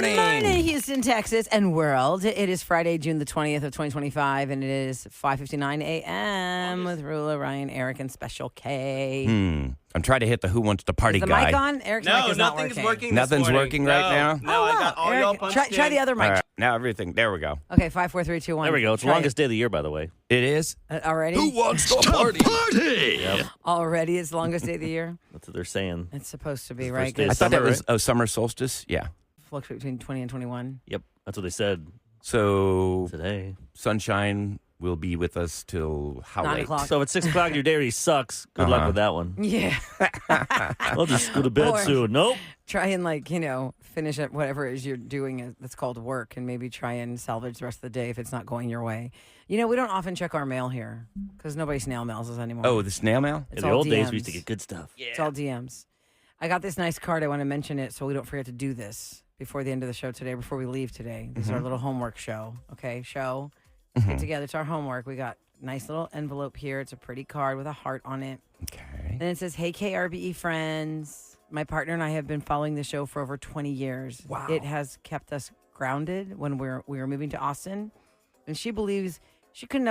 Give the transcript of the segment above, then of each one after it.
morning. Good morning, Houston, Texas, and world. It is Friday, June the 20th of 2025, and it is 5:59 a.m. with Rula, Ryan, Eric, and Special K. I'm trying to hit the Who Wants to Party Is the guy. mic on? Eric's mic is not nothing's working. working. Nothing's working right now? No, I got all y'all Eric, punched try in. the other mic. All right, now everything. There we go. Okay, 5, 4, 3, 2, 1. There we go. It's the Try longest day of the year, by the way. It is. Already? Who Wants to Party? Yep. Already it's the longest day of the year? That's what they're saying. It's supposed to be, It's the right? first day I of thought that summer, was summer solstice. Yeah. Fluctuate between 20 and 21. Yep. That's what they said So today. sunshine will be with us till how 9 late? o'clock. So if it's 6 o'clock, your day already sucks. Good luck with that one. Yeah. I'll just go to bed Or- soon. Nope. Try and, finish up whatever it is you're doing that's called work and maybe try and salvage the rest of the day if it's not going your way. We don't often check our mail here because nobody snail mails us anymore. Oh, the snail mail? It's In the all old days, we DMs. used to get good stuff. It's all DMs. I got this nice card. I want to mention it so we don't forget to do this before the end of the show today, before we leave today. This is our little homework show. Okay, show. Let's get together. It's our homework. We got a nice little envelope here. It's a pretty card with a heart on it. Okay. Then it says, "Hey, KRBE friends. My partner and I have been following the show for over 20 years. Wow. It has kept us grounded when we were moving to Austin. And she believes she could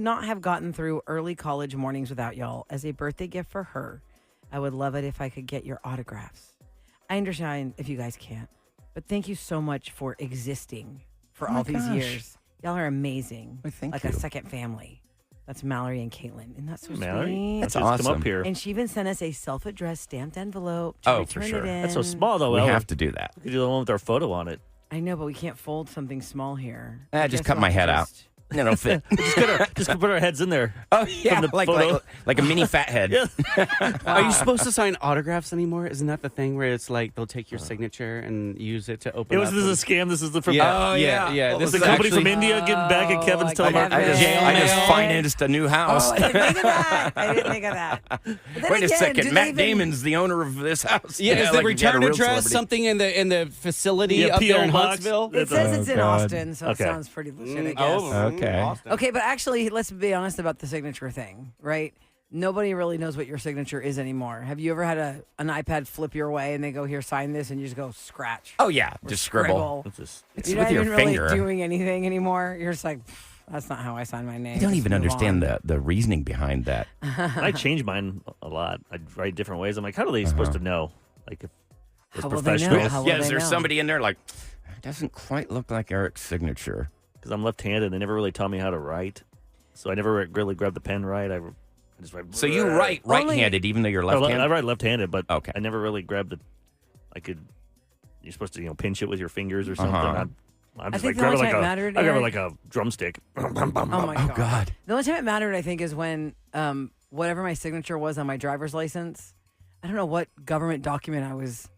not have gotten through early college mornings without y'all. As a birthday gift for her, I would love it if I could get your autographs. I understand if you guys can't, but thank you so much for existing for Oh my all these gosh. years. Y'all are amazing. Well, thank like you. a second family." That's Mallory and Caitlin. Isn't that so Mallory? sweet? That's Come awesome. up here. And she even sent us a self-addressed stamped envelope. Oh, to for return sure. It in. That's so small, though. We Ella. have to do that. We could do the one with our photo on it. I know, but we can't fold something small here. Just cut my head out. It'll fit. Just put our heads in there. Oh, yeah. the Like photo. a mini fat head. Yeah. Are you supposed to sign autographs anymore? Isn't that the thing where it's like they'll take your signature and use it to open This up? is a scam. This is the from Yeah, Oh, yeah, yeah. yeah. What This the was is company actually from India getting back at Kevin's I telemarketer. get it. I just mail. financed a new house. Oh, I didn't think of that. I didn't think of that. But then Wait a again, second. do Matt they even- Damon's the owner of this house. Yeah, is the like you got a return real address celebrity. something in the facility Yeah, up there P.O. in box. Huntsville? It says it's in God. Austin, so Okay. it sounds pretty legit, I guess. Oh, Okay. Austin. Okay, but actually, let's be honest about the signature thing, right? Nobody really knows what your signature is anymore. Have you ever had an iPad flip your way and they go, "Here, sign this," and you just go scratch? Oh, yeah. or Just scribble. What's this? It's You're with not your even finger. really doing anything anymore. You're just like, "That's not how I sign my name." I don't Just even move understand on. the reasoning behind that. I change mine a lot. I write different ways. I'm like, how are they supposed to know? Like, if it's How will they know? professional. How will Yeah, they is there know? somebody in there like, it doesn't quite look like Eric's signature? Because I'm left-handed. They never really taught me how to write. So I never really grabbed the pen right. I just write. So you write right-handed even though you're I left-handed? write left-handed, but Okay. I never really grabbed the. You're supposed to pinch it with your fingers or something. I'm just think like the grab it only like time it a. mattered, I grab it Eric- like a drumstick. Oh my Oh, God. The only time it mattered, I think, is when whatever my signature was on my driver's license. I don't know what government document I was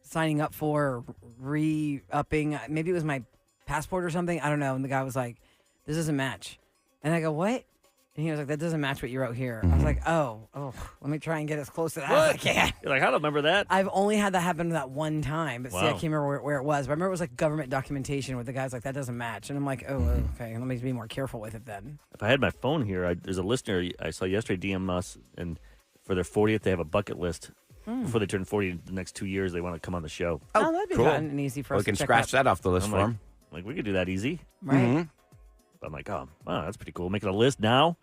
signing up for or re-upping. Maybe it was my passport or something. I don't know. And the guy was like, "This doesn't match." And I go, "What?" And he was like, "That doesn't match what you wrote here." I was like, oh, let me try and get as close to that as I can. You're like, I don't remember that. I've only had that happen that one time, but see, I Wow. can't remember where it was. But I remember it was like government documentation where the guy's like, "That doesn't match," and I'm like, "Oh, okay, let me be more careful with it then." If I had my phone here, there's a listener I saw yesterday DM us, and for their 40th, they have a bucket list. Before they turn 40 in the next 2 years, they want to come on the show. Oh, that'd be cool. fun and easy for Well, us we can to check scratch out. that off the list I'm for like, him. we could do that easy. Right. But I'm like, oh, wow, that's pretty cool. Making a list now.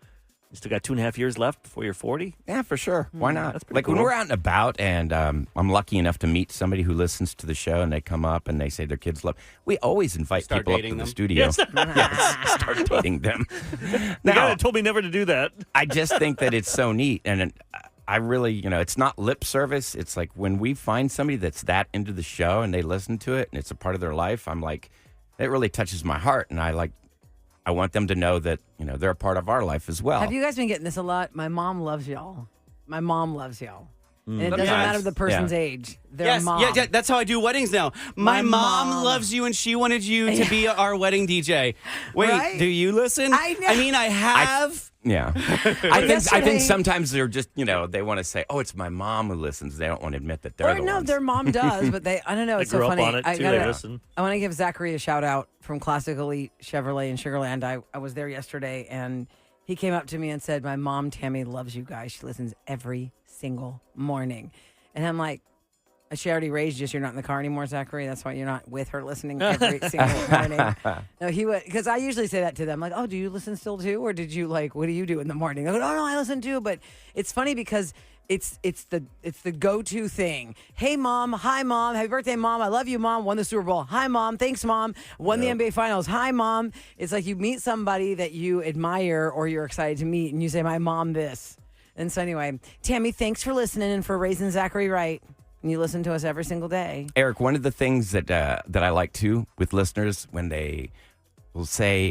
You still got 2.5 years left before you're 40. Yeah, for sure. Why not? That's pretty Like when cool. we're out and about and I'm lucky enough to meet somebody who listens to the show and they come up and they say their kids love. We always invite Start people up to dating the them? studio. Yes. Yes, start dating them. The guy Now, that told me never to do that. I just think that it's so neat. And I really, it's not lip service. It's like when we find somebody that's that into the show and they listen to it and it's a part of their life, I'm like, it really touches my heart. And I want them to know that, they're a part of our life as well. Have you guys been getting this a lot? My mom loves y'all. My mom loves y'all. And it doesn't Yeah. matter the person's Yeah. age. Their Yes, mom. yeah, that's how I do weddings now. My My mom mom. loves you, and she wanted you to be our wedding DJ. Wait, Right? do you listen? I know. I mean, I have. Yeah. I Yesterday- think sometimes they're just, they want to say, oh, it's my mom who listens. They don't want to admit that they're Or the no, ones. their mom does, but I don't know. They It's so grew up funny. on it, too. They listen. I want to give Zachary a shout out from Classic Elite Chevrolet in Sugar Land. I was there yesterday, and he came up to me and said, "My mom, Tammy, loves you guys. She listens every single morning." And I'm like, She already raised you, so you're not in the car anymore, Zachary. That's why you're not with her listening every single morning. No, he would, because I usually say that to them, like, "Oh, do you listen still too, or did you what do you do in the morning?" They go, "Oh no, I listen too." But it's funny because it's the go-to thing. Hey, mom. Hi, mom. Happy birthday, mom. I love you, mom. Won the Super Bowl. Hi, mom. Thanks, mom. Won the NBA Finals. Hi, mom. It's like you meet somebody that you admire or you're excited to meet, and you say, "My mom, this." And so anyway, Tammy, thanks for listening and for raising Zachary right. And you listen to us every single day. Eric, one of the things that I like too with listeners when they will say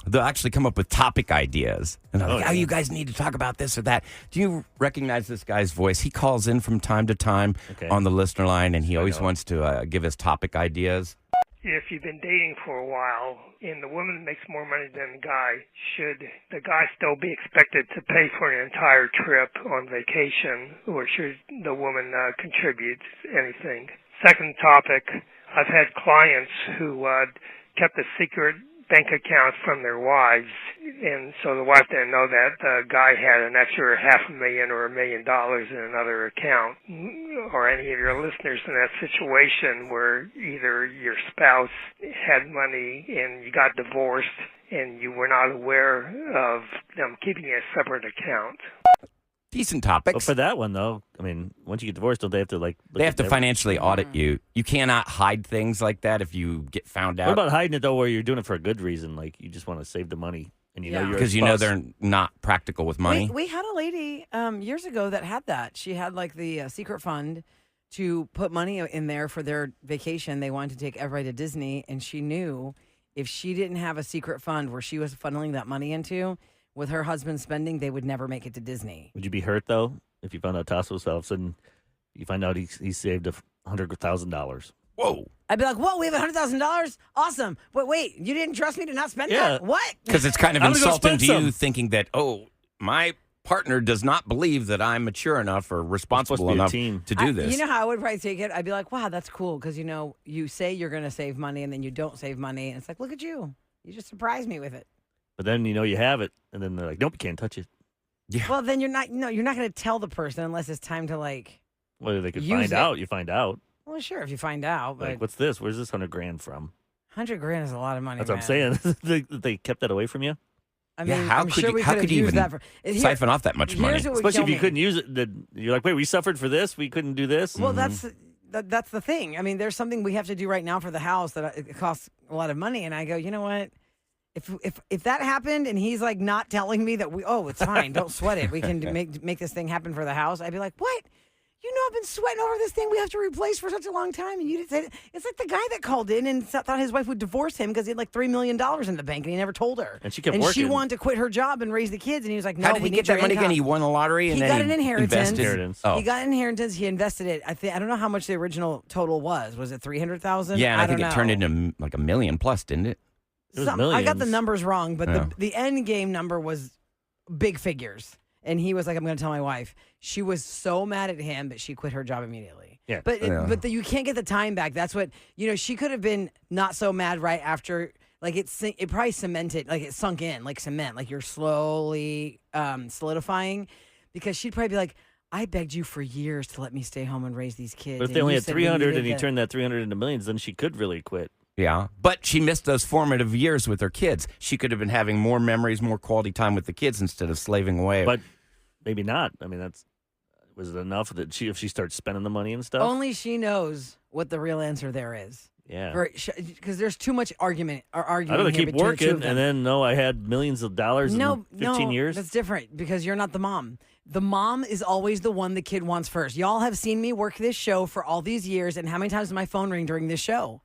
they'll actually come up with topic ideas and they're like, "Oh, you guys need to talk about this or that." Do you recognize this guy's voice? He calls in from time to time on the listener line, and he always wants to give us topic ideas. If you've been dating for a while and the woman makes more money than the guy, should the guy still be expected to pay for an entire trip on vacation, or should the woman contribute anything? Second topic, I've had clients who kept a secret bank account from their wives, and so the wife didn't know that the guy had an extra $500,000 or $1 million in another account. Or any of your listeners in that situation where either your spouse had money and you got divorced and you were not aware of them keeping a separate account? Decent topics. But for that one, though, I mean, once you get divorced, don't they have to They have to financially audit you. You cannot hide things like that if you get found out. What about hiding it, though, where you're doing it for a good reason? Like, you just want to save the money, and you know you're because you know they're not practical with money. We had a lady years ago that had that. She had like the secret fund to put money in there for their vacation. They wanted to take everybody to Disney, and she knew if she didn't have a secret fund where she was funneling that money into, with her husband spending, they would never make it to Disney. Would you be hurt, though, if you found out Tasso's all of a sudden you find out he saved $100,000? Whoa. I'd be like, "Whoa, we have $100,000? Awesome. But wait, you didn't trust me to not spend Yeah. that? What?" Because it's kind of I'm gonna go insulting spend to some. you thinking that, oh, my partner does not believe that I'm mature enough or responsible be a enough team. to do this. You know how I would probably take it? I'd be like, "Wow, that's cool." Because, you say you're going to save money and then you don't save money. And it's like, look at you. You just surprised me with it. But then you have it, and then they're like, "Nope, you can't touch it." Yeah. Well, then you're not going to tell the person unless it's time to Whether they could Use find it. out, you find out. well, sure, if you find out. But Like, what's this? Where's this $100,000 from? $100,000 is a lot of money. That's what I'm man. saying. they kept that away from you. I Yeah, mean, how I'm could sure you- we how could could have you used even that for siphon off that much money. Here's what would Especially kill if you me. couldn't use it. Then you're like, wait, we suffered for this. We couldn't do this. Well, that's the thing. I mean, there's something we have to do right now for the house that it costs a lot of money, and I go, you know what? If that happened and he's like not telling me that it's fine, don't sweat it. We can make this thing happen for the house. I'd be like, what? I've been sweating over this thing we have to replace for such a long time, and you didn't say it. It's like the guy that called in and thought his wife would divorce him because he had like $3 million in the bank and he never told her. And she kept and she working. wanted to quit her job and raise the kids, and he was like, "No, How did we he need get that your money again? income." He won the lottery and He then got an inheritance. invested. Inheritance. Oh. He got an inheritance. He invested it. I don't know how much the original total was. Was it 300,000? Yeah, and I think don't it turned know. into like $1 million plus, didn't it? It was I got the millions. numbers wrong, but Yeah. the end game number was big figures. And he was like, "I'm going to tell my wife." She was so mad at him that she quit her job immediately. Yeah. But Yeah. you can't get the time back. That's what she could have been not so mad right after. Like it probably cemented, like it sunk in like cement, like you're slowly solidifying, because she'd probably be like, "I begged you for years to let me stay home and raise these kids." But if and they only you had said we 300 needed and he the-" turned that 300 into millions, then she could really quit. Yeah. But she missed those formative years with her kids. She could have been having more memories, more quality time with the kids instead of slaving away. But maybe not. I mean, was it enough that if she starts spending the money and stuff? Only she knows what the real answer there is. Yeah. Because there's too much argument or arguing. I'd rather here keep between the two working of them. and then know I had millions of dollars in 15 years. That's different because you're not the mom. The mom is always the one the kid wants first. Y'all have seen me work this show for all these years, and how many times did my phone ring during this show?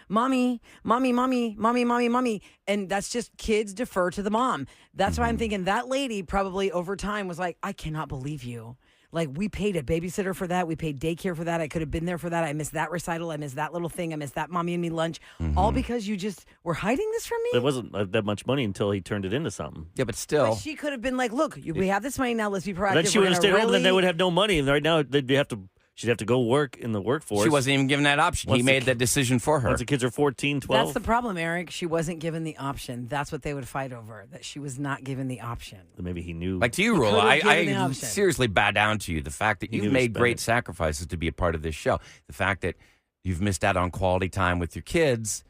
Mommy, mommy, mommy, mommy, mommy, mommy. And that's just kids defer to the mom. That's why I'm thinking that lady probably over time was like, "I cannot believe you. Like, we paid a babysitter for that. We paid daycare for that. I could have been there for that. I missed that recital. I missed that little thing. I missed that mommy and me lunch. All because you just were hiding this from me?" It wasn't that much money until he turned it into something. yeah, but still. But she could have been like, "Look, we have this money now. Let's be proactive." Then she We're would have gonna stayed home, and then they really-" would have no money. And right now, they'd have to she'd have to go work in the workforce. She wasn't even given that option. He made that decision for her. Once the kids are 14, 12. That's the problem, Eric. She wasn't given the option. That's what they would fight over, that she was not given the option. Maybe he knew. Like to you, Rula, could've given the I option. seriously bow down to you. The fact that He knew you've to made spend great it. sacrifices to be a part of this show. The fact that you've missed out on quality time with your kids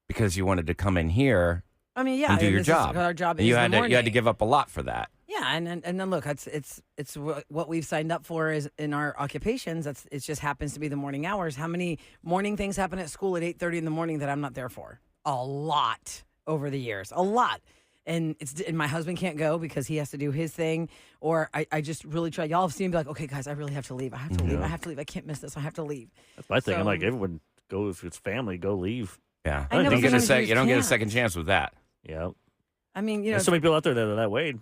because you wanted to come in here I mean, yeah, and do your this is- job. our job And is you in had the to you had to morning. give up a lot for that. Yeah, and then look, it's what we've signed up for is in our occupations. It just happens to be the morning hours. How many morning things happen at school at 8:30 in the morning that I'm not there for? A lot over the years, a lot. And my husband can't go because he has to do his thing. Or I just really try. Y'all have seen me be like, okay, guys, I really have to leave. I have to leave. I have to leave. I can't miss this. I have to leave. That's my thing. I'm So- like, everyone go if it's family, go leave. Yeah, I know, you but don't get a sometimes you you don't get a can't. second chance with that. Yeah. I mean, you know, There's so many people out there that are that way. It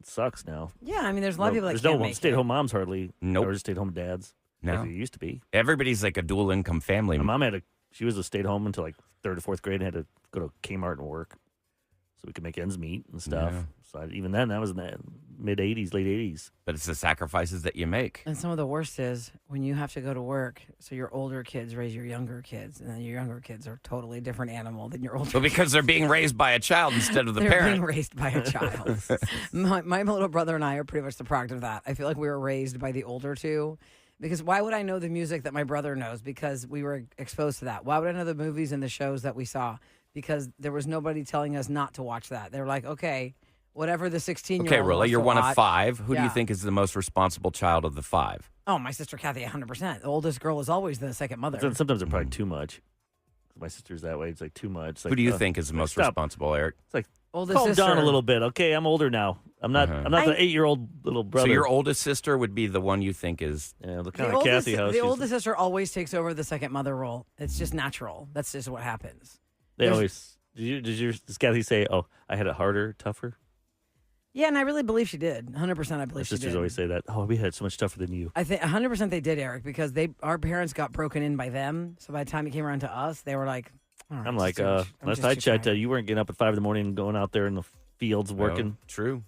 sucks now. yeah. I mean, there's a lot of people that There's can't no make stay-at-home it. moms hardly. Nope. Or stay-at-home dads. No. Like it used to be. Everybody's like a dual income family. My mom she was a stay-at-home until like 3rd or 4th grade and had to go to Kmart and work so we could make ends meet and stuff. Yeah. So even then, that was in the mid-'80s, late 80s. But it's the sacrifices that you make. And some of the worst is when you have to go to work, so your older kids raise your younger kids, and then your younger kids are a totally different animal than your older Well, because they're being raised by a child instead of the They're parent. being raised by a child. my little brother and I are pretty much the product of that. I feel like we were raised by the older two. Because why would I know the music that my brother knows? Because we were exposed to that. Why would I know the movies and the shows that we saw? Because there was nobody telling us not to watch that. They were like, okay, whatever the 16-year-old Okay, Rilla, you're one of 5. Who do you Yeah. think is the most responsible child of the 5? Oh, my sister Kathy, 100%. The oldest girl is always the second mother. Then sometimes they're probably too much. My sister's that way. It's like too much. It's Who like, do you think is the most stop. responsible, Eric? It's like, Oldest calm sister. down a little bit. Okay, I'm older now. I'm not the 8-year-old little brother. So your oldest sister would be the one you think is... Yeah, look The kind of oldest, Kathy how the she's, oldest sister always takes over the second mother role. It's just natural. That's just what happens. They there's- always... Does Kathy say, oh, I had it harder, tougher? Yeah, and I really believe she did. 100% I My believe she sisters did. always say that. Oh, we had it so much tougher than you. I think 100% they did, Eric, because our parents got broken in by them. So by the time it came around to us, they were like, all right, I'm just like, too much. I'm last just I too checked, tired. you weren't getting up at 5 in the morning and going out there in the fields working. Oh, true.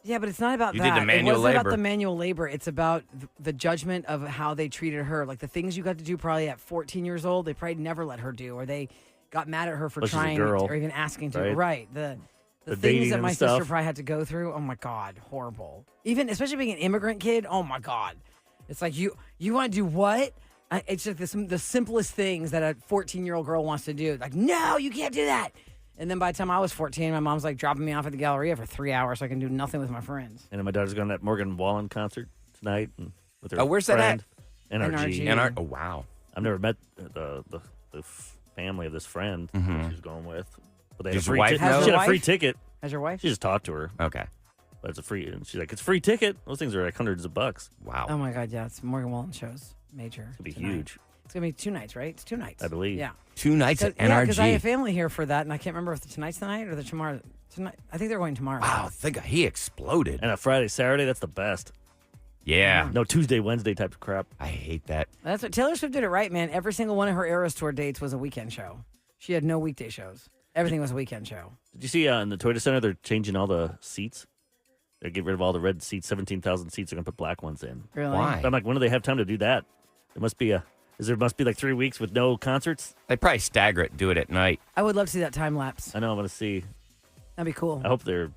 Yeah, but it's not about You did that. the manual it wasn't about labor. the manual labor. It's about the judgment of how they treated her. Like the things you got to do probably at 14 years old, they probably never let her do, or they got mad at her for Well, she's a trying girl, or even asking to. right? Right. The The things dating that and my sister stuff. probably had to go through. Oh my God, horrible. Even especially being an immigrant kid. Oh my God, it's like you want to do what? It's just the simplest things that a 14-year-old girl wants to do. Like, no, you can't do that. And then by the time I was 14, my mom's like dropping me off at the Galleria for 3 hours so I can do nothing with my friends. And then my daughter's going to that Morgan Wallen concert tonight and with her Oh, where's that friend. at? NRG. NRG. Oh, wow. I've never met the family of this friend that she's going with. But they had a Does your free wife ticket. know? She had a Has free your ticket. As your wife? She just talked to her. Okay. But it's a free. And she's like, it's a free ticket. Those things are like hundreds of bucks. Wow. Oh my God, yeah, it's Morgan Wallen shows. Major. It's going to be tonight. huge, It's going to be 2 nights, right? It's 2 nights. I believe. Yeah. 2 nights at Yeah, because I NRG. have family here for that, and I can't remember if tonight's the night or the tomorrow. Tonight, I think they're going tomorrow. Wow, he exploded. And a Friday, Saturday, that's the best. Yeah. No Tuesday, Wednesday type of crap. I hate that. That's what Taylor Swift did it right, man. Every single one of her Eras Tour dates was a weekend show. She had no weekday shows. Everything was a weekend show. Did you see in the Toyota Center, they're changing all the seats? They're getting rid of all the red seats, 17,000 seats. They're going to put black ones in. Really? Why? I'm like, when do they have time to do that? There must be like 3 weeks with no concerts. They probably stagger it, do it at night. I would love to see that time lapse. I know. I'm going to see. That'd be cool. I hope they're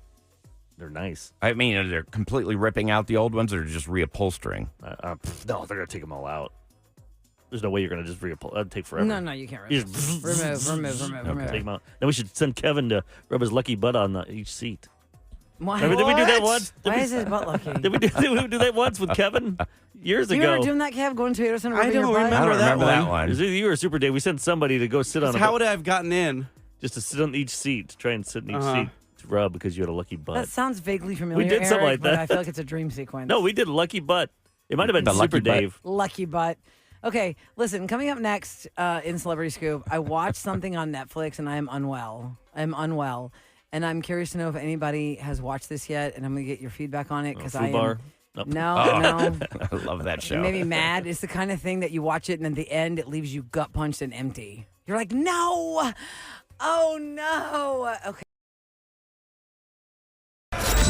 nice. I mean, they're completely ripping out the old ones or just reupholstering. No, they're going to take them all out. There's no way you're going to just reupholster. That'd take forever. No, you can't You remove. just- remove. Take them out. Then we should send Kevin to rub his lucky butt on each seat. Why? Remember, did we do that once? Why is his butt lucky? Did we do that once with Kevin years You ago? remember doing that, Kev? Going to Toyota Center? I rubbing your don't butt? I remember don't that remember that one. one. It was you or Super Dave. We sent somebody to go sit on How would I have gotten in? just to sit on each seat, to try and sit in each Uh-huh. seat to rub because you had a lucky butt. That sounds vaguely familiar. did something Eric, like but that. I feel like it's a dream sequence. No, we did lucky butt. It might have been The lucky Super butt. Dave. Lucky butt. Okay, listen, coming up next in Celebrity Scoop, I watched something on Netflix and I am unwell. And I'm curious to know if anybody has watched this yet, and I'm going to get your feedback on it because I am. Fubar. Nope. No, Oh. no. I love that show. It made me mad. It's the kind of thing that you watch it, and at the end, it leaves you gut punched and empty. You're like, no. Oh, no. Okay.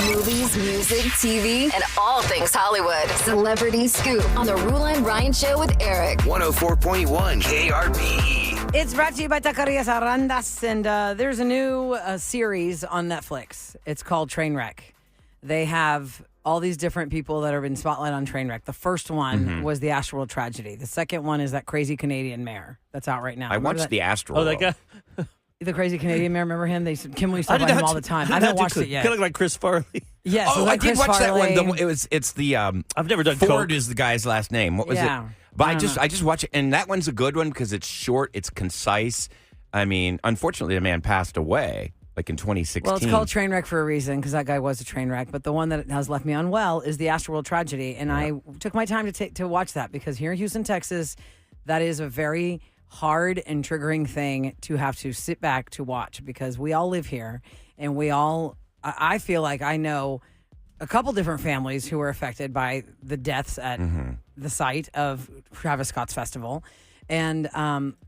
Movies, music, TV, and all things Hollywood. Celebrity Scoop on the Roulas and Ryan Show with Eric. 104.1 KRBE. It's brought to you by Taquerias Arandas, and there's a new series on Netflix. It's called Trainwreck. They have all these different people that are in spotlight on Trainwreck. The first one was the Astroworld tragedy. The second one is that crazy Canadian mayor that's out right now. I watched the Astroworld. Oh, that guy. The crazy Canadian mayor, remember him? Kimberly used to talk about him all the time. I haven't watched it yet. Kind of like Chris Farley. Yes, Oh, I did Chris watch Farley. that one. It's the I've never done Ford Coke. is the guy's last name. What was Yeah. it? But I I don't just watch it, and that one's a good one because it's short, it's concise. I mean, unfortunately, the man passed away like in 2016. Well, it's called Trainwreck for a reason because that guy was a train wreck. But the one that has left me unwell is the Astroworld tragedy, and I took my time to watch that because here in Houston, Texas, that is a very hard and triggering thing to have to sit back to watch because we all live here, and I feel like I know a couple different families who were affected by the deaths at the site of Travis Scott's festival. And,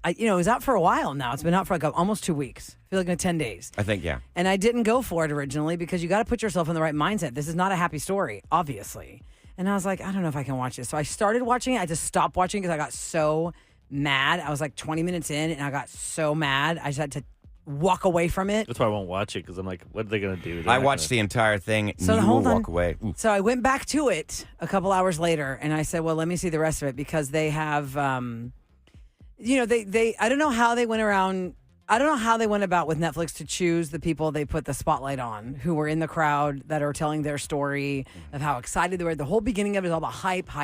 it was out for a while now. It's been out for like almost 2 weeks. I feel like 10 days. I think, yeah. And I didn't go for it originally because you got to put yourself in the right mindset. This is not a happy story, obviously. And I was like, I don't know if I can watch this. So I started watching it. I just stopped watching because I got so mad. I was like 20 minutes in and I got so mad. I just had to walk away from it. That's why I won't watch it because I'm like, what are they going to do? They're I not watched gonna- the entire thing, and So you hold will on. walk away. Ooh. So I went back to it a couple hours later and I said, well, let me see the rest of it because they have, they I don't know how they went around. I don't know how they went about with Netflix to choose the people they put the spotlight on who were in the crowd that are telling their story of how excited they were. The whole beginning of it is all about hype.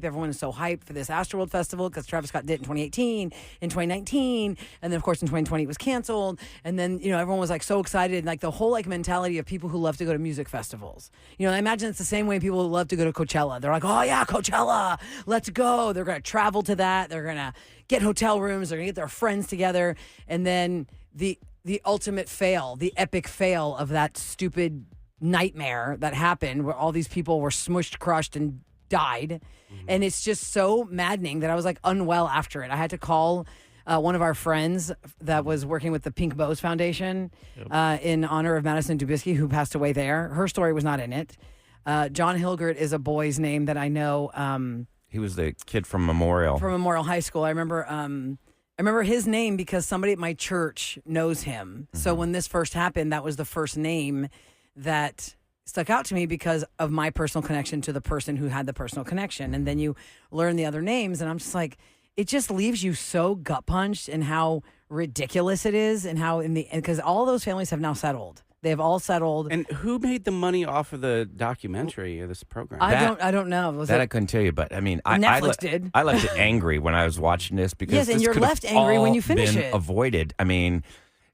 Everyone is so hyped for this Astroworld Festival because Travis Scott did it in 2018, in 2019, and then of course in 2020 it was canceled. And then, everyone was like so excited, like the whole like mentality of people who love to go to music festivals. I imagine it's the same way people who love to go to Coachella. They're like, oh yeah, Coachella, let's go. They're going to travel to that. They're going to get hotel rooms. They're going to get their friends together. And then the ultimate fail, the epic fail of that stupid nightmare that happened where all these people were smushed, crushed, and died. And it's just so maddening that I was like unwell after it. I had to call one of our friends that was working with the Pink Bows Foundation in honor of Madison Dubisky, who passed away there. Her story was not in it. John Hilgert is a boy's name that I know. He was the kid from Memorial. From Memorial High School. I remember his name because somebody at my church knows him. So when this first happened, that was the first name that stuck out to me because of my personal connection to the person who had the personal connection. And then you learn the other names, and I'm just like, it just leaves you so gut punched and how ridiculous it is, and how because all those families have now settled. They have all settled. And who made the money off of the documentary of this program? I don't know. Was That it, I couldn't tell you, but I mean, Netflix did. I left it angry when I was watching this because Yes, and this you're could have left angry when all you finish been it. avoided. I mean,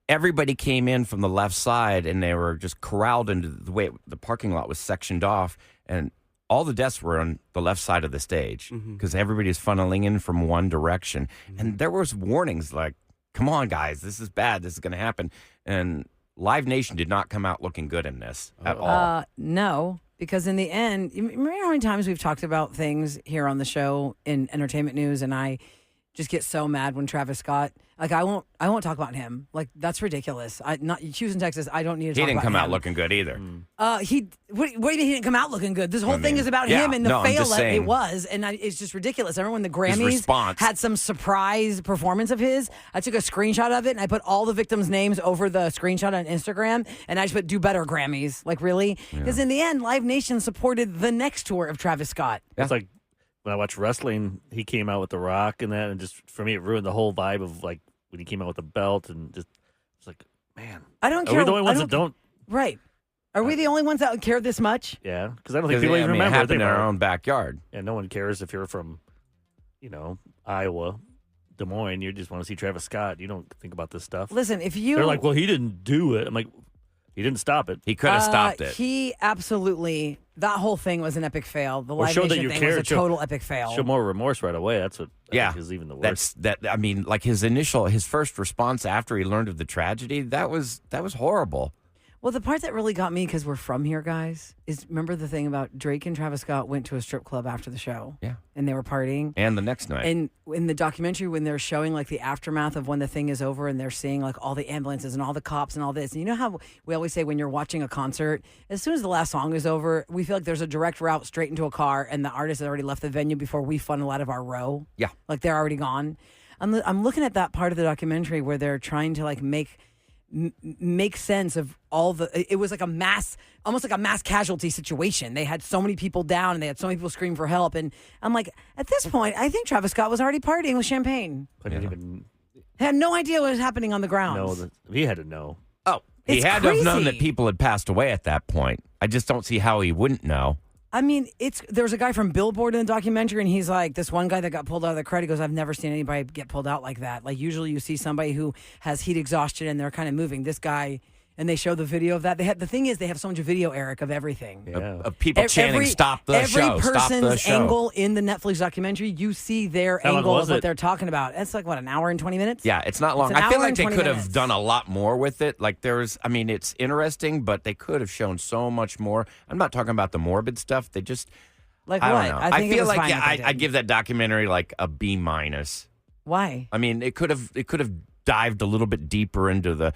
everybody came in from the left side and they were just corralled into the way the parking lot was sectioned off, and all the deaths were on the left side of the stage because everybody is funneling in from one direction, and there was warnings like, "Come on, guys, this is bad. This is going to happen," and Live Nation did not come out looking good in this at all. No, because in the end, you remember how many times we've talked about things here on the show in entertainment news, and I just get so mad when Travis Scott, like I won't talk about him. Like that's ridiculous. Not Houston, Texas. I don't need to. He talk didn't about come out him. looking good either. What do you mean he didn't come out looking good? This whole thing is about yeah, him and the no, I'm fail just that saying. it was, and it's just ridiculous. I remember when the Grammys response. had some surprise performance of his. I took a screenshot of it and I put all the victims' names over the screenshot on Instagram, and I just put "Do Better Grammys." Like really, because in the end, Live Nation supported the next tour of Travis Scott. It's like when I watch wrestling, he came out with The Rock and that, and just for me, it ruined the whole vibe of like when he came out with the belt and just it's like, man, I don't are care. we the only ones that don't? Right? Are we the only ones that care this much? Yeah, because I don't think Because people I even mean, it remember. happened They in our were- own backyard. Yeah, no one cares if you're from, Iowa, Des Moines. You just want to see Travis Scott. You don't think about this stuff. Listen, if you They're like, well, he didn't do it. I'm like, he didn't stop it. He could have stopped it. He absolutely. That whole thing was an epic fail. The Or Live show that Nation you thing care. was a total epic fail. Show more remorse right away. That's what I think is even the worst. I mean, like his first response after he learned of the tragedy, that was horrible. Well, the part that really got me, because we're from here, guys, is remember the thing about Drake and Travis Scott went to a strip club after the show. Yeah. And they were partying. And the next night. And in the documentary, when they're showing like the aftermath of when the thing is over and they're seeing like all the ambulances and all the cops and all this. And you know how we always say when you're watching a concert, as soon as the last song is over, we feel like there's a direct route straight into a car and the artist has already left the venue before we funnel out of our row. Yeah. Like they're already gone. I'm looking at that part of the documentary where they're trying to like make sense of all it was like almost like a mass casualty situation. They had so many people down and they had so many people scream for help. And I'm like, at this point, I think Travis Scott was already partying with champagne. I didn't even Had no idea what was happening on the ground. know that he had to know. Oh, he It's had to have known crazy. that people had passed away at that point. I just don't see how he wouldn't know. I mean, there's a guy from Billboard in the documentary, and he's like, this one guy that got pulled out of the crowd, he goes, I've never seen anybody get pulled out like that. Like, usually you see somebody who has heat exhaustion and they're kind of moving. This guy, and they show the video of that. The thing is, they have so much video, Eric, of everything. Yeah. Of people chanting, stop the show, Every stop the person's show. angle in the Netflix documentary, you see their How long angle was of what it? they're talking about. It's like, what, an hour and 20 minutes? Yeah, it's not long. It's an I feel hour like and they 20 could minutes. have done a lot more with it. Like it's interesting, but they could have shown so much more. I'm not talking about the morbid stuff. They just, Like I what? don't know. I think it feel was like fine if they I did. give that documentary like a B minus. Why? I mean, it could have dived a little bit deeper into the,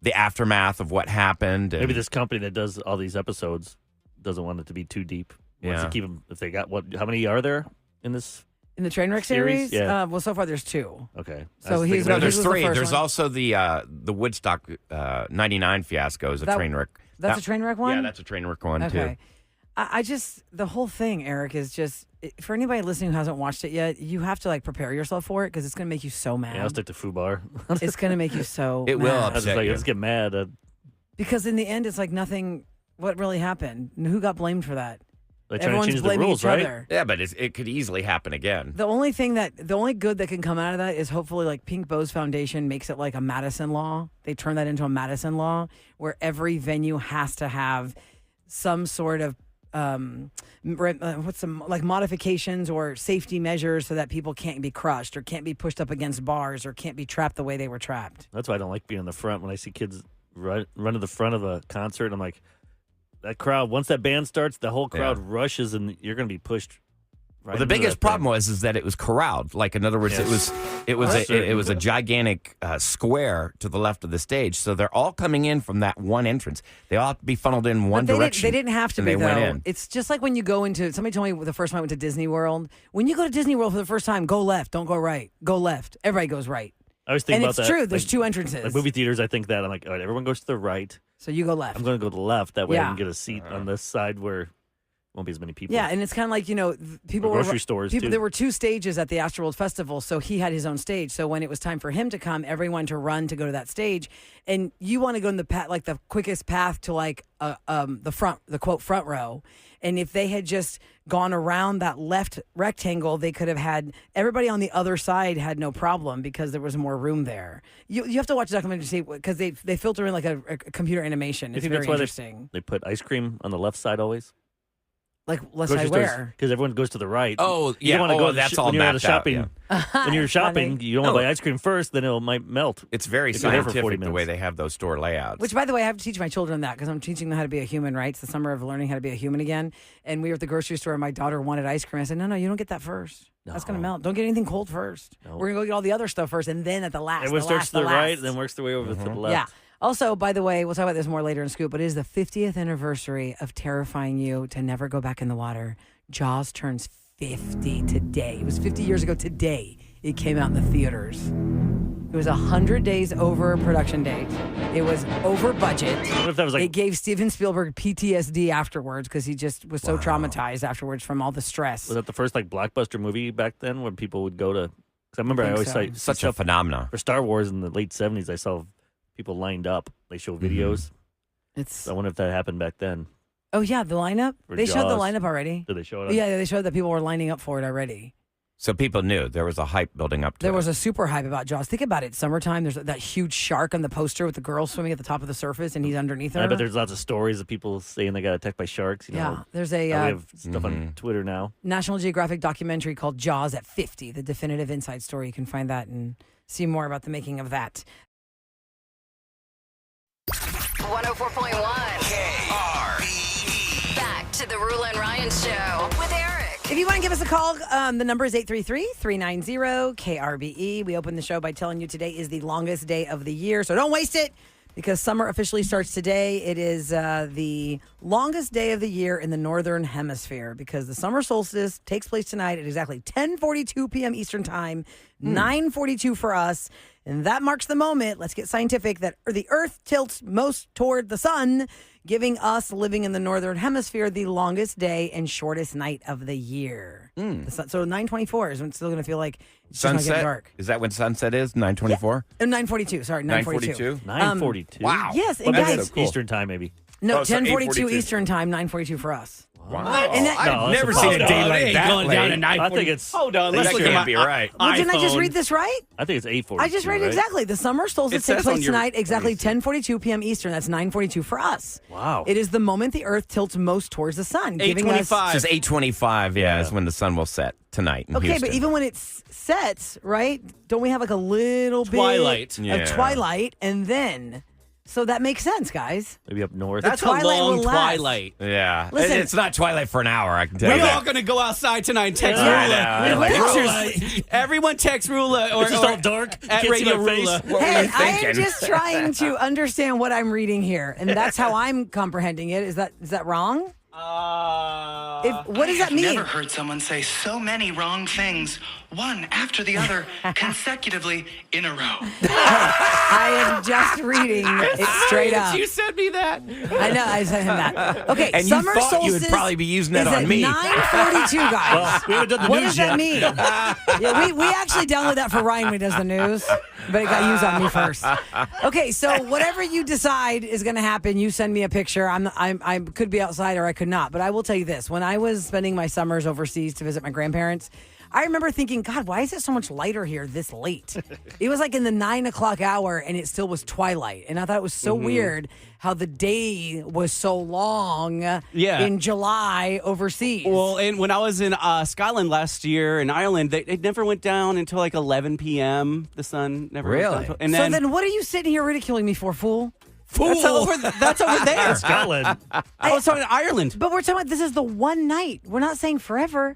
the aftermath of what happened. And, Maybe this company that does all these episodes doesn't want it to be too deep. Wants Yeah. to keep them. If they got how many are there in this? In the Trainwreck Series? series? Yeah. Well, so far there's 2. Okay. So I was he's thinking No, This there's was the 3. first There's one. also the Woodstock 99 fiasco is a That- train wreck. That's a train wreck one? Yeah, that's a train wreck one too. Okay. I just, the whole thing, Eric, is just, for anybody listening who hasn't watched it yet, you have to like prepare yourself for it because it's going to make you so mad. Yeah, I'll stick to Fubar. It's going to make you so It will mad. I was just upset like, you. let's get mad. Because in the end, it's like nothing, what really happened? And who got blamed for that? They're trying to Everyone's change the blaming rules, each right? other. Yeah, but it could easily happen again. The only good that can come out of that is hopefully like Pink Bows Foundation makes it like a Madison law. They turn that into a Madison law where every venue has to have some sort of like modifications or safety measures so that people can't be crushed or can't be pushed up against bars or can't be trapped the way they were trapped. That's why I don't like being in the front. When I see kids run to the front of a concert, I'm like, that crowd, once that band starts, the whole crowd rushes and you're going to be pushed right Well, the into biggest that thing. problem is that it was corralled. Like in other words, Yes. it was That's it was a gigantic square to the left of the stage. So they're all coming in from that one entrance. They all have to be funneled in one But direction. they didn't have to and be, they though. went in. It's just like when you go into, somebody told me the first time I went to Disney World, when you go to Disney World for the first time, go left, don't go right. Go left. Everybody goes right. I always think And about it's that. true. There's like, 2 entrances. Like movie theaters, I think that. I'm like, all right, everyone goes to the right. So you go left. I'm going to go to the left. That way I Yeah. can get a seat on this side where won't be as many people. Yeah, and it's kind of like, people Or were grocery stores, too. There were 2 stages at the Astroworld Festival, so he had his own stage. So when it was time for him to come, everyone to run to go to that stage, and you want to go in the path, like the quickest path to like the quote front row. And if they had just gone around that left rectangle, they could have had everybody on the other side had no problem because there was more room there. You have to watch the documentary to see because they filter in like a computer animation. You It's think very that's why interesting. they put ice cream on the left side always? Like left side where? Because everyone goes to the right. Oh, You yeah. don't wanna Oh, go to that's all when you're at a mapped out, shopping. yeah. When you're shopping, Funny. you don't want No. to buy ice cream first, then it might melt. It's very If you're there for 40 scientific the way minutes. they have those store layouts. Which, by the way, I have to teach my children that because I'm teaching them how to be a human, right? It's the summer of learning how to be a human again. And we were at the grocery store and my daughter wanted ice cream. I said, no, you don't get that first. That's going to No. melt. Don't get anything cold first. No. We're going to go get all the other stuff first and then at the last. Everyone the starts last, to the last. right, then works their way over to the left. Yeah. Also, by the way, we'll talk about this more later in Scoop, but it is the 50th anniversary of terrifying you to never go back in the water. Jaws turns 50 today. It was 50 years ago today. It came out in the theaters. It was 100 days over production date. It was over budget. What if that was like It gave Steven Spielberg PTSD afterwards because he just was so traumatized afterwards from all the stress. was that the first like blockbuster movie back then when people would go to? Because I remember I always think saw so. Such a phenomenon. for Star Wars in the late '70s. I saw people lined up. They show videos. It's So I wonder if that happened back then. oh yeah, the lineup. For They showed the Jaws. lineup already. Did they show it? On? Yeah, they showed that people were lining up for it already. So people knew there was a hype building up to There it. was a super hype about Jaws. Think about it. Summertime, there's that huge shark on the poster with the girl swimming at the top of the surface and he's underneath her. I bet there's lots of stories of people saying they got attacked by sharks. You know, yeah, there's a we have stuff on Twitter now. National Geographic documentary called Jaws at 50, the definitive inside story. You can find that and see more about the making of that. 104.1. KRBE. Back to the Rula and Ryan Show with Eric. If you want to give us a call, the number is 833-390-KRBE. We open the show by telling you today is the longest day of the year, so don't waste it because summer officially starts today. It is the longest day of the year in the Northern Hemisphere because the summer solstice takes place tonight at exactly 10:42 p.m. Eastern Time, 9:42 for us. And that marks the moment, let's get scientific, that the Earth tilts most toward the sun, giving us living in the Northern Hemisphere the longest day and shortest night of the year. So 9:24 is when it's still going to feel like it's just not Sunset? getting dark. Is that when sunset is? 9:24? 9:42, sorry, 9:42. 9:42. Wow. Yes, Well, and maybe guys, that's Eastern time, maybe. no, Oh, so 10:42 8:42. Eastern Time, 9:42 for us. Wow. And that- No, I've that's never a seen a problem. day No, like that. going down late. to I think it's. Hold on, That let's look at can't my be right. Well, didn't I just iPhone. read this right? I think it's 8:42. I just read it right? exactly. The summer solstice It says takes on place your- tonight, exactly let me see. 10:42 p.m. Eastern. That's 9:42 for us. Wow. It is the moment the Earth tilts most towards the sun, giving us. 8:25. It's just 8:25, is when the sun will set tonight in Okay, Houston. but even when it sets, right? Don't we have like a little Twilight. bit Yeah. of twilight, and then so that makes sense, guys. Maybe up north. That's a twilight long will last. twilight. Yeah. Listen- It's not twilight for an hour, I can tell We're you all that. going to go outside tonight and text Yeah, I Rula. know. With Like, pictures. Everyone text Rula or, It's just or all dark. You at can't see Radio my face. Rula. What were Hey, you I am thinking? just trying to understand what I'm reading here, and that's how I'm comprehending it. Is that wrong? What does that mean? Never heard someone say so many wrong things, one after the other, consecutively in a row. I am just reading it straight up. You sent me that. I know, I sent him that. Okay, And you summer thought you would solstice probably be using that is on at me. 9:42, guys. Well, we haven't done the What news does that yet. mean? Yeah, we actually download that for Ryan when he does the news, but it got used on me first. Okay, so whatever you decide is going to happen, you send me a picture. I could be outside or I could not, but I will tell you this: when I was spending my summers overseas to visit my grandparents, I remember thinking, God, why is it so much lighter here this late? It was like in the 9 o'clock hour and it still was twilight. And I thought it was so weird how the day was so long in July overseas. Well, and when I was in Scotland last year in Ireland, it never went down until like 11 p.m. The sun never went Really? down. And so then what are you sitting here ridiculing me for, fool? that's over there. Scotland. I was talking to Ireland. But we're talking about this is the one night. We're not saying forever.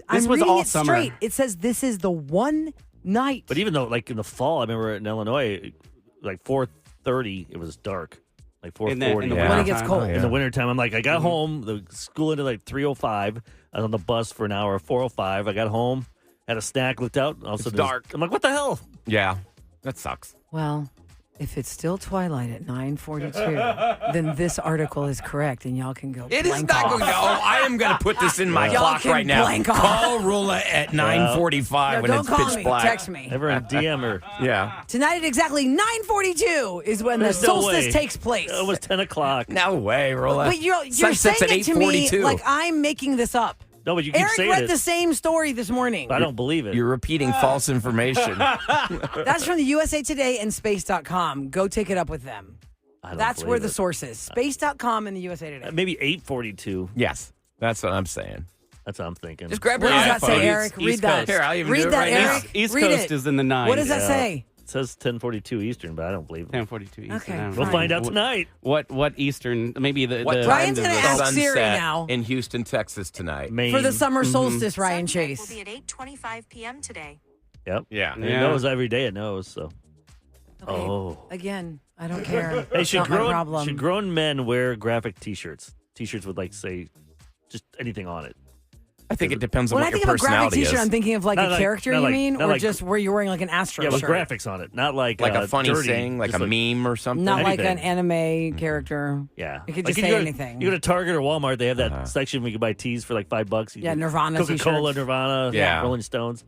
I'm was reading all it summer. straight. It says this is the one night. But even though, like in the fall, I remember in Illinois, like 4:30, it was dark. Like 4:40. In the when it wintertime. gets cold. In the wintertime, I'm like, I got home. The school ended like 3:05. I was on the bus for an hour. 4:05. I got home, had a snack, looked out. All of a sudden, dark. I'm like, what the hell? Yeah, that sucks. Well, if it's still twilight at 9:42, then this article is correct, and y'all can go. It is blank not off. going to. Oh, I am going to put this in my Y'all clock can right now. blank off. Call Rula at 9:45 No, when don't it's call pitch me. black. Text me. Ever in DM or Yeah. Tonight at exactly 9:42 is when There's the no solstice way. takes place. It was 10 o'clock. No way, Rula. But you're Sunset's saying at it to me 8:42. like I'm making this up. No, but you keep Eric saying read it. the same story this morning. But I don't believe it. You're repeating false information. That's from the USA Today and Space.com. Go take it up with them. I don't That's believe where the it. source is. Space.com and the USA Today. Maybe 8:42. Yes, that's what I'm saying. That's what I'm thinking. Just grab What your does that iPhone. say, Eric? Read East that. Coast. Here, I'll even Read do it that, right now. Eric. East Read Coast it. is in the 9. What does that Yeah. say? It says 10:42 Eastern, but I don't believe it. 10:42 Eastern. Okay, I don't fine. We'll know. find out tonight. What Eastern? Maybe the What time Ryan's does gonna the ask sun Siri set now. in Houston, Texas tonight? Maine. For the summer solstice, Ryan Sunset Chase. will be at 8:25 p.m. today. Yep. Yeah. And It Yeah. knows every day. It knows. So. Okay. Oh. Again, I don't care. Hey, It's not my problem. should grown men wear graphic T-shirts? T-shirts with like say, just anything on it. I think it depends on When I what think your of a graphic personality T-shirt, is. I'm thinking of like Not a like- character, not you like- mean? not Or like- just where you're wearing like an Astro Yeah, with shirt? graphics on it, not like Like a funny dirty, saying, like just a meme or something. Not like an Anything. anime character. Yeah, It could Like just if say you go to- anything. You go to Target or Walmart, they have that section where you can buy tees for like $5. You Yeah, can- Nirvana Coca-Cola, t-shirts. Nirvana, Yeah. Rolling Stones.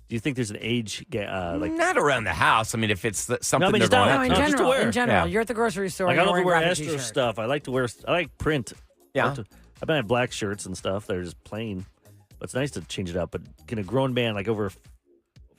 Do you think there's an age like? Not around the house. I mean, if it's something No, I mean, they're just out- going No, in No, just to general. wear. In general, Yeah. you're at the grocery store. Like I you're don't wearing wear graphic Astro t-shirt. stuff. I like to wear. I like print. Yeah. I've been at black shirts and stuff. They're just plain. But it's nice to change it up. But can a grown man like over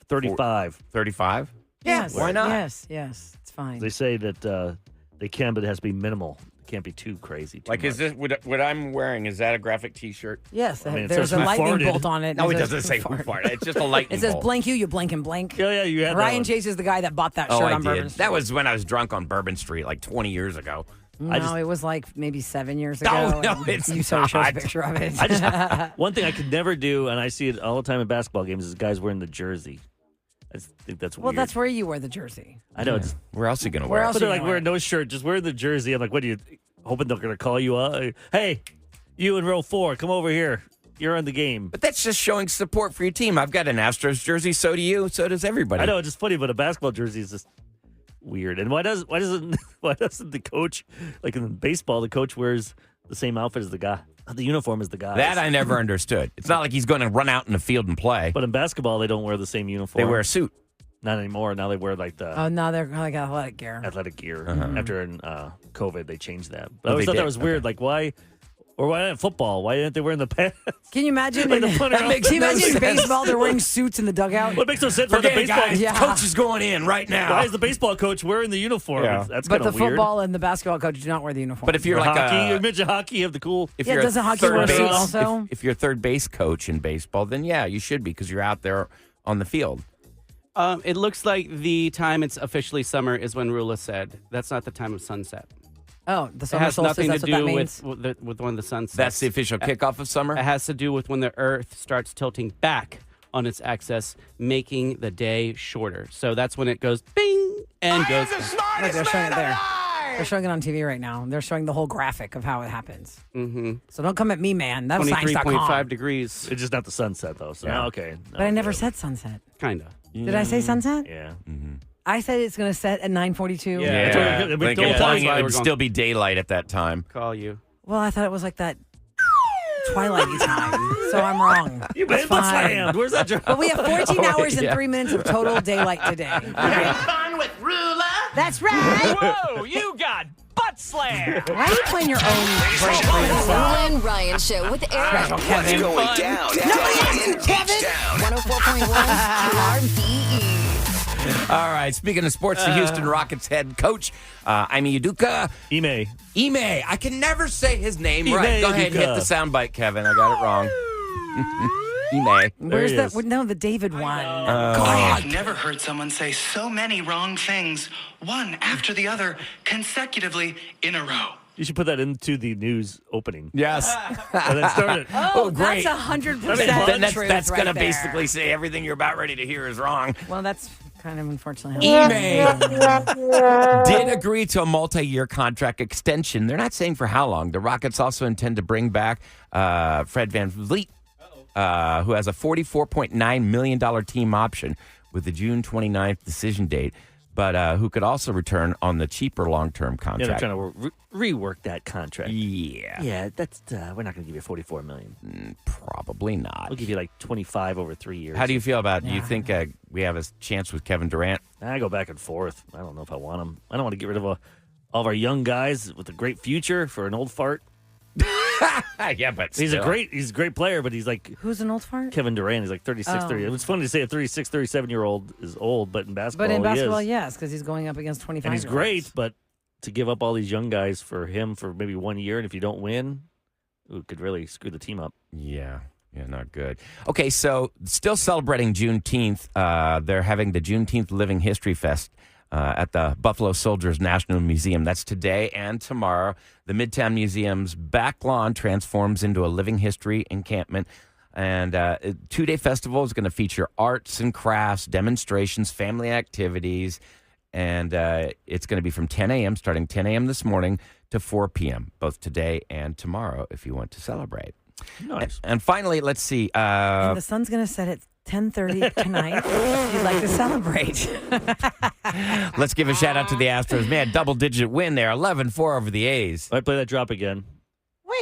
35? 35? Yes. Why not? Yes. It's fine. They say that they can, but it has to be minimal. It can't be too crazy. Too Like, is much. this what I'm wearing? Is that a graphic T-shirt? Yes, I mean, it there's says a who lightning farted. bolt on it. No, it says doesn't say who fart. farted. It's just a lightning It says bolt. blank you blink and blank. Yeah, you had that Ryan one. Chase is the guy that bought that Oh, shirt I on Bourbon did. Street. That was when I was drunk on Bourbon Street like 20 years ago. No, it was like maybe 7 years ago. No, and it's you showed us a not. picture of it. One thing I could never do, and I see it all the time in basketball games, is guys wearing the jersey. I just think that's weird. Well, that's where you wear the jersey. I know. It's, Where else are you going to Where wear else it? but they're you like gonna wearing no shirt, just wear the jersey. I'm like, what are you hoping they're going to call you up? Hey, you in row 4, come over here. You're in the game. But that's just showing support for your team. I've got an Astros jersey. So do you. So does everybody. I know it's just funny, but a basketball jersey is just weird. And why doesn't the coach, like in baseball, the coach wears the same outfit as the guy, the uniform as the guy? That I never understood. It's not like he's going to run out in the field and play. But in basketball, they don't wear the same uniform. They wear a suit. Not anymore. Now they wear like the Oh, now they're like athletic gear. athletic gear. Uh-huh. After COVID, they changed that. But Oh, I always they thought that did? was weird. Okay. Like why? Or why not football? Why didn't they wear the pants? Can you imagine? Like the punter Can outfit. you imagine in No sense. baseball they're wearing suits in the dugout? What makes no sense for the Forget it, baseball? guys. Yeah. Coach is going in right now. Why is the baseball coach wearing the uniform? Yeah. That's But kind the of weird. football and the basketball coach do not wear the uniform. But if you're For like hockey, a, you mentioned hockey, you have the cool. if Yeah, you're doesn't a hockey third wear a suit base, also? if you're a third base coach in baseball, then yeah, you should be because you're out there on the field. It looks like the time it's officially summer is when Roulas said. That's not the time of sunset. oh, the It summer has solstice, nothing that's to what that do means? with when the sun sets. That's the official kickoff of summer. It has to do with when the Earth starts tilting back on its axis, making the day shorter. So that's when it goes bing and goes. Look, they're showing it there. They're showing it on TV right now. They're showing the whole graphic of how it happens. Mm-hmm. So don't come at me, man. That was 23.5 science.com. degrees. It's just not the sunset though. So now, okay. But I never said sunset. Kind of. Did I say sunset? Yeah. I said it's going to set at 9:42. Yeah. That's what we Like, don't implying tell us why it we're would going- still be daylight at that time. Call you. Well, I thought it was like that twilighty time. So I'm wrong. You That's made fine. land. Where's that drop? But we have 14 hours and yeah. 3 minutes of total daylight today. Okay. Fun with Rula. That's right. Whoa, you got butt slam. Why are you playing your own break for yourself? Rula and Ryan Show with Eric. What's Kevin. going down? Down in H-Town. 104.1 RBE. All right. Speaking of sports, the Houston Rockets head coach, Ime Udoka. Ime. I can never say his name Ime right. Go ahead and hit Udoka. the soundbite, Kevin. I got it wrong. Ime. Where's he that? is. No, the David one. I've never heard someone say so many wrong things, one after the other, consecutively in a row. You should put that into the news opening. Yes. And then start it. Oh, great. that's 100% Then that's truth going to right there. basically say everything you're about ready to hear is wrong. Well, that's kind of unfortunately how Ime did agree to a multi-year contract extension. They're not saying for how long. The Rockets also intend to bring back Fred VanVleet, who has a $44.9 million team option with the June 29th decision date, but who could also return on the cheaper long-term Yeah, they're contract. trying to rework that contract. Yeah, Yeah, that's we're not going to give you $44 million. probably not. We'll give you like 25 over 3 years. How do you feel about it? Do you think we have a chance with Kevin Durant? I go back and forth. I don't know if I want him. I don't want to get rid of all of our young guys with a great future for an old fart. Yeah, but He's a still. great player, but he's like Who's an old fart? Kevin Durant. He's like 36, 30. It's funny to say a 36, 37-year-old is old, but in basketball, But in basketball, he is. yes, because he's going up against 25. And he's great, but to give up all these young guys for him for maybe 1 year, and if you don't win, it could really screw the team up. Yeah, not good. Okay, so still celebrating Juneteenth. They're having the Juneteenth Living History Fest at the Buffalo Soldiers National Museum. That's today and tomorrow. The Midtown Museum's back lawn transforms into a living history encampment. And a 2-day festival is going to feature arts and crafts, demonstrations, family activities. And it's going to be from 10 a.m., starting 10 a.m. this morning to 4 p.m., both today and tomorrow, if you want to celebrate. Nice. And finally, let's see. And the sun's going to set at 10:30 tonight. If you'd like to celebrate. Let's give a shout out to the Astros. Man, double-digit win there, 11-4 over the A's. I play that drop again.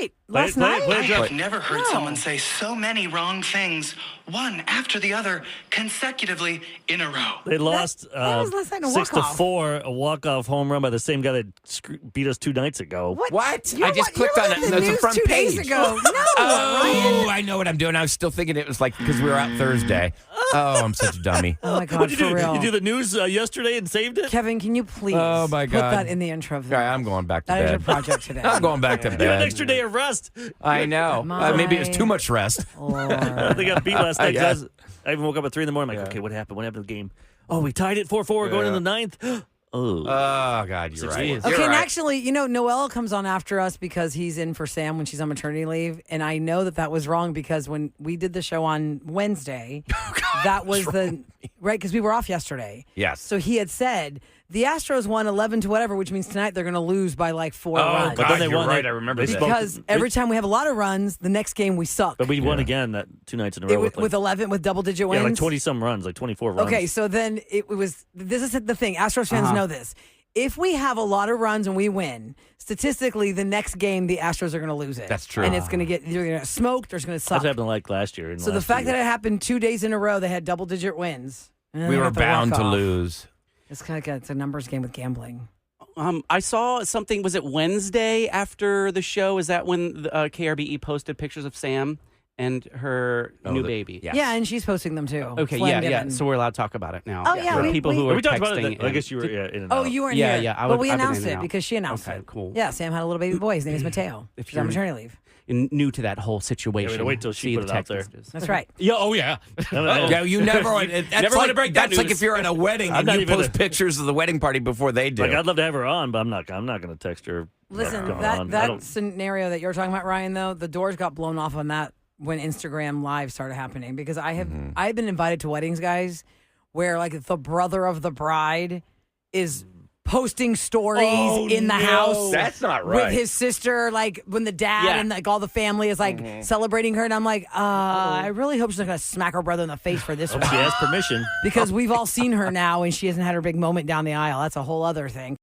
Wait, Play last it, play it, night? play it. I Drop have never heard someone say so many wrong things, one after the other, consecutively in a row. They lost that was last night, a 6-4, a walk-off home run by the same guy that beat us 2 nights ago. What? You're I just you're clicked on looking it. at There's the a news front 2 page. days ago. No, Oh, Ryan. I know what I'm doing. I was still thinking it was like because we were out Thursday. Oh, I'm such a dummy. Oh, my God, What'd you for do? real. You do the news yesterday and saved it? Kevin, can you please Oh, my God. put that in the intro of the Okay, I'm going back to That is bed. your project today. I'm going back to You had bed. an extra day of rest. I know. Maybe it was too much rest. They got beat last night. Yes. I even woke up at 3 in the morning. I'm like, okay, what happened? What happened in the game? Oh, we tied it 4-4 going in the ninth. Oh, God, you're right. Jeez. You're Okay, and right. actually, Noel comes on after us because he's in for Sam when she's on maternity leave. And I know that was wrong because when we did the show on Wednesday, that was right, because we were off yesterday. Yes. So he had said the Astros won 11 to whatever, which means tonight they're going to lose by like 4 runs. God, But then they you're won right. it. I remember They that. spoke- Because every time we have a lot of runs, the next game we suck. but we won again that 2 nights in a row With 11, with double-digit wins. like 20-some runs, like 24 runs. Okay, so then it was. This is the thing. Astros fans know this. If we have a lot of runs and we win, statistically, the next game the Astros are going to lose it. That's true. and it's going to get either going to smoked or it's going to suck. That's what happened like last year. So the fact that it happened 2 days in a row, they had double-digit wins. We were bound to lose. It's kind of it's a numbers game with gambling. I saw something. Was it Wednesday after the show? Is that when the, KRBE posted pictures of Sam and her new baby? Yes. Yeah, and she's posting them too. Okay, yeah. So we're allowed to talk about it now. Oh, yeah, For we- people we- who are we talked about texting it. I in. guess you were in and Oh, out. you weren't Yeah, here. yeah, But we I've been announced in and it out. because she announced Okay, it. cool. Yeah, Sam had a little baby boy. His name is Mateo. If She's on you're- maternity leave. New to that whole situation. Yeah, wait till she See put the it out text there. messages. That's right. Yeah. Oh yeah. Yeah, you never. That's Never like, wanna break that that's like news. if you're at a wedding I'm and not you even post pictures of the wedding party before they do. Like, I'd love to have her on, but I'm not going to text her. Listen, Going that on. I that don't- scenario that you're talking about, Ryan, though, the doors got blown off on that when Instagram Live started happening because I've been invited to weddings, guys, where like the brother of the bride is posting stories in the house. That's not With his sister, like when the dad and like all the family is like celebrating her, and I'm like, I really hope she's not gonna smack her brother in the face for this Hope one she has permission. because we've all seen her now, and she hasn't had her big moment down the aisle. That's a whole other thing.